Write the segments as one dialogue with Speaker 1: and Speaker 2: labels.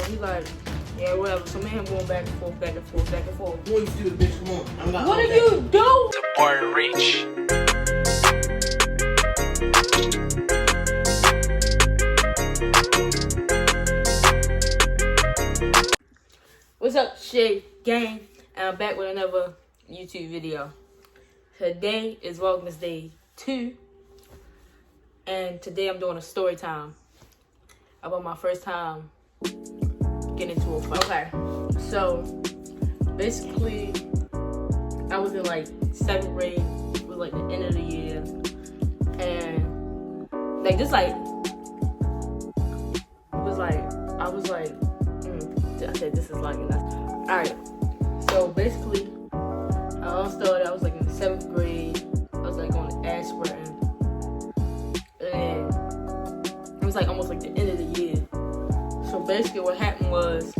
Speaker 1: he like, yeah, whatever. So me and him going back and forth, back and forth, back and forth.
Speaker 2: What you do, bitch? Come on. I'm not.
Speaker 1: What did you do?
Speaker 3: Support and reach.
Speaker 1: What's up, shit gang? And I'm back with another YouTube video. Today is Vlogmas Day 2. And today I'm doing a story time about my first time getting into a fight. Okay, so basically I was in like 7th grade. It was like the end of the year. And like just like, I was like, I said this is like enough. Alright, so basically I all started, I was like in the 7th grade. I was like on the Ashburton. And it was like almost like the end of the year. So basically what happened was,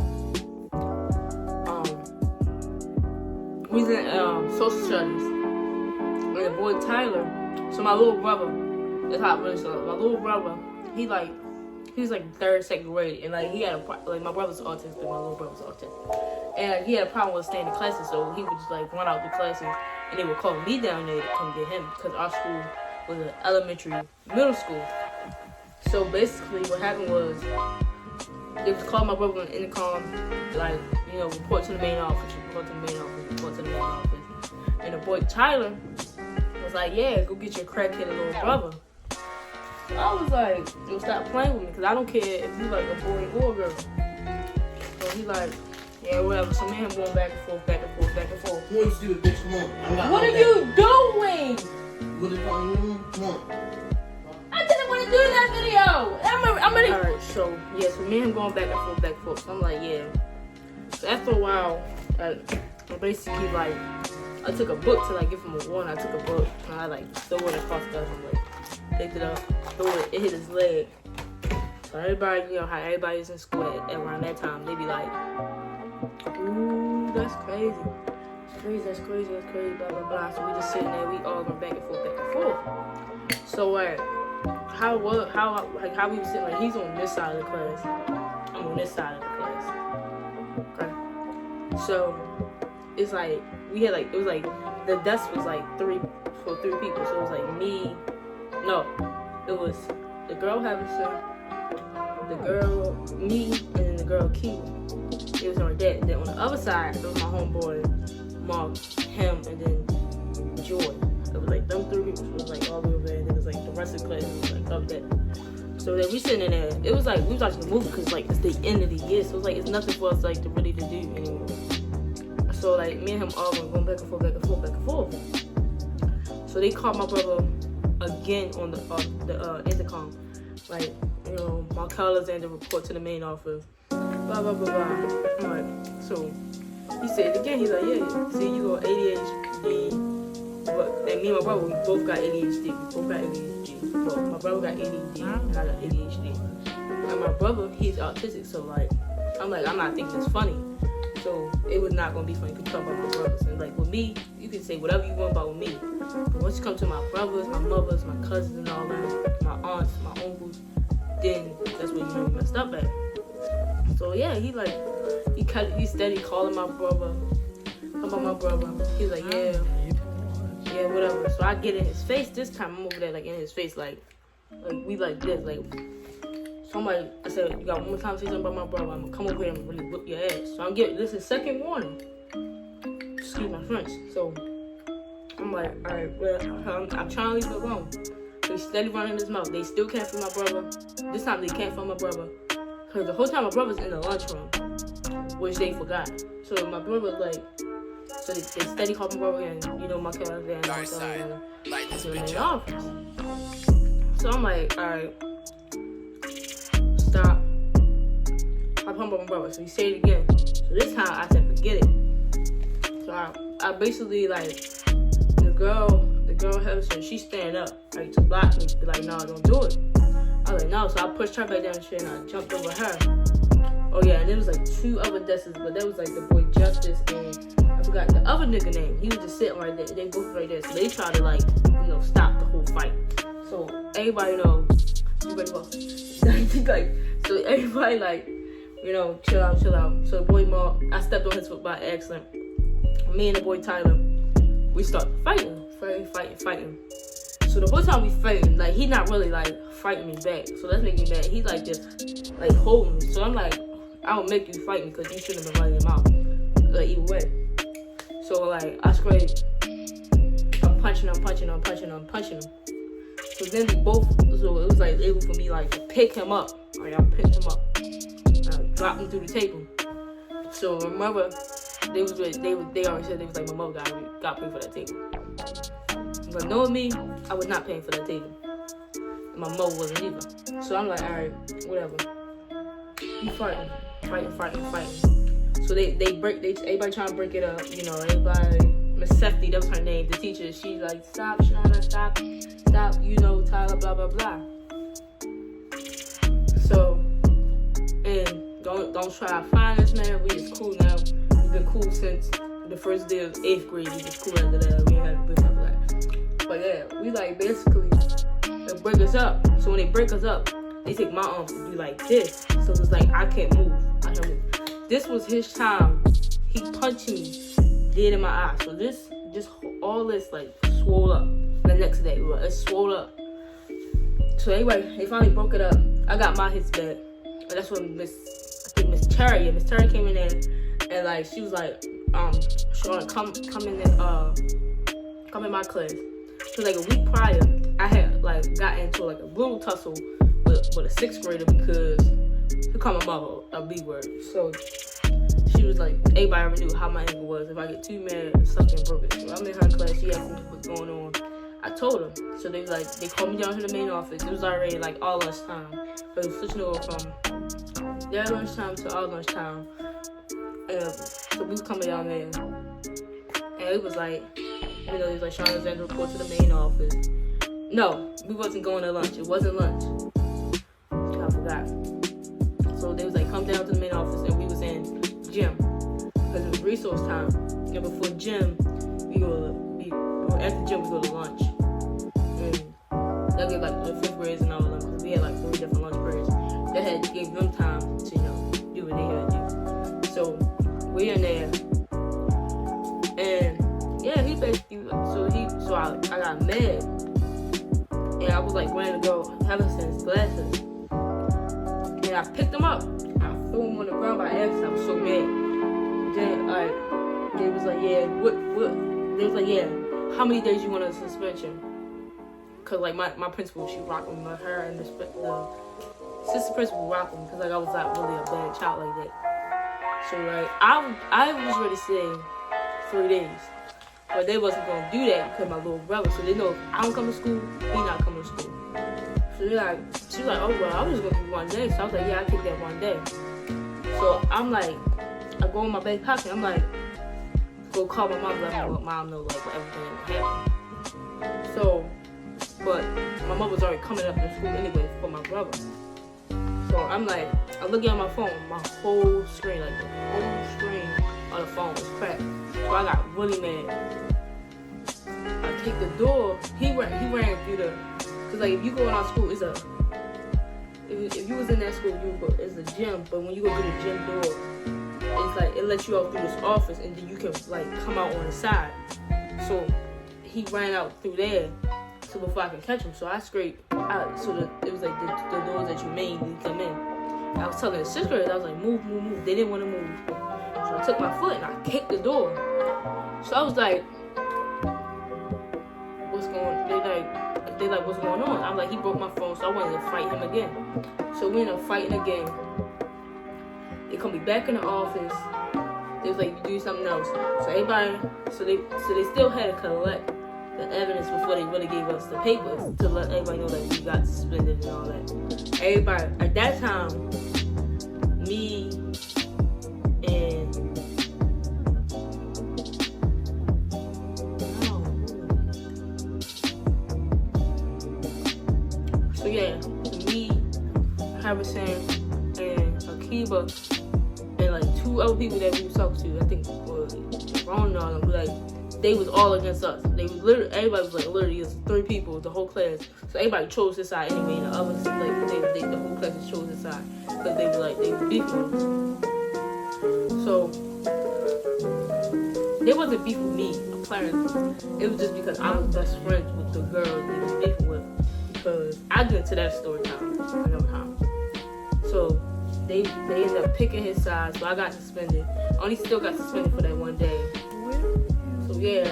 Speaker 1: we was in social studies. And the boy Tyler, so my little brother, that's how I really started. My little brother, he was like 3rd, 2nd grade, and like he had like my brother's autistic, my little brother's autistic, and he had a problem with staying in classes, so he would just like run out the classes, and they would call me down there to come get him because our school was an elementary, middle school. So basically, what happened was they was calling my brother on the intercom, like, you know, report to the main office, report to the main office, report to the main office, and the boy Tyler was like, yeah, go get your crackheaded little brother. I was like, yo, stop playing with me, because I don't care if you like a boy or a girl. So he like, yeah, whatever. So me and him going back and forth, back and forth, back and forth.
Speaker 2: What you do, bitch? Come on. I'm not.
Speaker 1: What are you doing?
Speaker 2: What are you doing? Come on.
Speaker 1: I didn't want to do that video. I'm ready. Alright, so yeah, so me and him going back and forth, back and forth. So I'm like, yeah. So after a while, I basically like, I took a book to like give him a warning. I took a book and I like threw it across the I'm like, picked it up, threw it, it hit his leg. So everybody, you know how everybody is in school around that time, they be like, ooh, that's crazy. That's crazy, blah, blah, blah. So we just sitting there, we all going back and forth, back and forth. So how we was sitting, like he's on this side of the class, I'm on this side of the class. Okay. So it's like, we had like, it was like, the desk was like for three people. So it was like me, no, it was the girl Havison, the girl, me, and then the girl Key. It was on that. Then on the other side, it was my homeboy, Mark, him, and then Joy. It was like them 3 people. It was like all the way over there. And it was like the rest of the class was like up there. So then we sitting in there. It was like we was watching the movie because like it's the end of the year. So it's like it's nothing for us like to really to do anymore. So like me and him all going back and forth, back and forth, back and forth. So they called my brother again on the intercom, like, you know, Mark Alexander report to the main office, blah blah blah blah. Alright, so he said it again. He's like, yeah, see, you got ADHD, but and me and my brother, we both got ADHD. Well, my brother got ADD and I got ADHD. And my brother, he's autistic, so like, I'm not thinking it's funny. So it was not gonna be funny. You can talk about my brothers, and like with me, you can say whatever you want about me. But once you come to my brothers, my mothers, my cousins, and all that, my aunts, my uncles, then that's where you know you messed up at. So yeah, he steady calling my brother, about my brother. He's like, yeah, whatever. So I get in his face this time. I'm over there like in his face, like we like this, like. Somebody, I said, you got one more time to say something about my brother, I'm gonna come over here and really whip your ass. So I'm getting, this is second warning. Excuse my French. So I'm like, alright, well, I'm trying to leave it alone. They steady running his mouth. They still can't feel my brother. This time they can't feel my brother. Because the whole time my brother's in the lunchroom, which they forgot. So my brother, like, so they steady call my brother and, you know, my cousin and my cousin in the office. So I'm like, alright. Stop. I pumped my brother, so he said it again. So this time I said, forget it. So I basically like the girl Harrison, she stand up like to block me, be like, no, don't do it. I was like, no, so I pushed her back down the chair and I jumped over her. Oh yeah, and there was like 2 other desks, but that was like the boy Justice and I forgot the other nigga name. He was just sitting right there. They both right there, so they tried to like, you know, stop the whole fight. So everybody knows. Everybody like, so everybody like you know, chill out. So the boy Mark, I stepped on his foot by accident. Me and the boy Tyler, we start fighting. So the whole time we fighting, like, he not really like fighting me back. So that's making me mad. He's like just like holding me. So I'm like, I will make you fight me because you shouldn't have been running him out. Like, either way. So like I screamed, I'm punching him. So then we both, so it was like able for me like to pick him up. Alright, I picked him up. And I dropped him through the table. So my mother, they already said they was like, my mother got paid for that table. But knowing me, I was not paying for that table. And my mother wasn't either. So I'm like, alright, whatever. You fighting. So everybody trying to break it up, you know, everybody, Miss Sefty, that was her name, the teacher, she's like, stop, Shauna, stop, you know, Tyler, blah, blah, blah. So, and don't try to find us, man, we is cool now. We've been cool since the first day of 8th grade, we was cool after that, we had a big up like. But yeah, we like, basically, they break us up. So when they break us up, they take my arms to do like this. So it's like, I can't move. This was his time. He punched me dead in my eye. So all this like swole up the next day. It swole up. So anyway, they finally broke it up. I got my hits back. And that's when Miss Terry came in there and like she was like, Sean, come in my class. So like a week prior, I had like got into like a brutal tussle with a 6th grader because he called my mother a B word. So she was like, everybody already knew how my anger was. If I get too mad, something broke it. So I'm in her class, she asked me what's going on. I told her. So they was like, they called me down to the main office. It was already like all lunchtime. But it was switching over from their lunchtime to our lunchtime. So we was coming down there. And it was like, you know, it was like, Sean was going to report to the main office. No, we wasn't going to lunch. It wasn't lunch. I forgot. So they was like, come down to the main office, and we was in gym because it was resource time. And before gym, after gym we go to lunch, and that gave like the 5th graders and all of them, because we had like 3 different lunch periods. That gave them time to, you know, do what they had to do. So we're in there, and yeah, he basically so I got mad, and I was like ready to go have his glasses. And I picked him up. I threw him on the ground by accident. I was so mad. Then they was like, yeah, what? They was like, yeah, how many days you want a suspension? Cause like my principal, she rocked me with her, and the assistant principal rocked me because like I was not really a bad child like that. So like I was ready to say 3 days, but they wasn't gonna do that because my little brother. So they know if I don't come to school, he not coming to school. So she was like, oh well, I was just gonna do 1 day. So I was like, yeah, I take that 1 day. So I'm like, I go in my back pocket. I'm like, go call my mom, let mom know like what everything that happened. So, but my mom was already coming up to school anyway for my brother. So I'm like, I'm looking at my phone, my whole screen, like the whole screen on the phone was cracked. So I got really mad. I kicked the door. He ran through the. Cause like if you go in our school, if you was in that school, it's a gym. But when you go through the gym door, it's like it lets you out through this office, and then you can like come out on the side. So he ran out through there, so before I can catch him. So I scraped out. So it was like the doors that you made when you come in. And I was telling the 6th graders, I was like, move. They didn't want to move. So I took my foot and I kicked the door. So I was like, what's going on? They like, what's going on? I'm like, he broke my phone, so I wanted to fight him again. So we ended up fighting again. They called me back in the office. They was like, you do something else. So they still had to collect the evidence before they really gave us the papers to let everybody know that we got suspended and all that. Everybody at that time, me and so yeah, me, Harrison, and Akiba, and like 2 other people that we was talking to, I think Ron and all them, like they was all against us. They was literally, everybody was like, literally, it was 3 people, the whole class. So everybody chose his side anyway. The others, like, the whole class just chose his side because they were like, they were beefing with us. So they wasn't beef with me, apparently. It was just because I was best friends with the girl they was beefing with. Because I get into that story time, another time. So they ended up picking his side, so I got suspended. I only still got suspended for that one day. So yeah,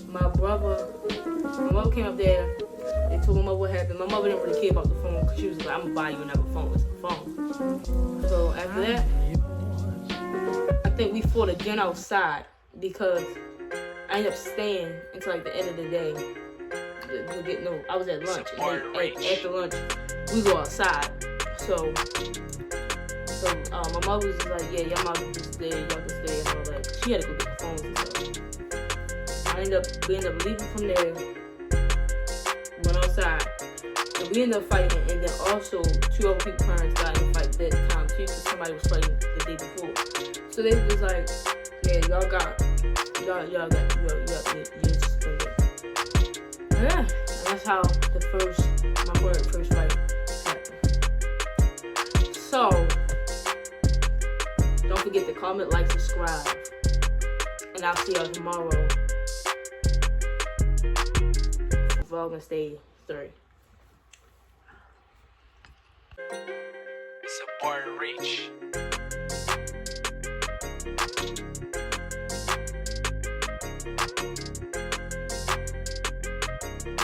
Speaker 1: my mother came up there. They told my mother what happened. My mother didn't really care about the phone because she was like, I'm gonna buy you another phone. It's a phone. So after that, I think we fought again outside because I ended up staying until like the end of the day. I was at lunch. And after lunch, we go outside. So my mother was just like, yeah, y'all might just stay, y'all can stay and all that. She had to go get the phones and stuff. We ended up leaving from there, went outside, and we ended up fighting. And then also 2 other people's parents got in a fight that time too, because somebody was fighting the day before. So they was just like, yeah, y'all suspended. Yeah, and that's how my first fight happened. So, don't forget to comment, like, subscribe. And I'll see y'all tomorrow for Vlogmas Day 3.
Speaker 3: Support and reach.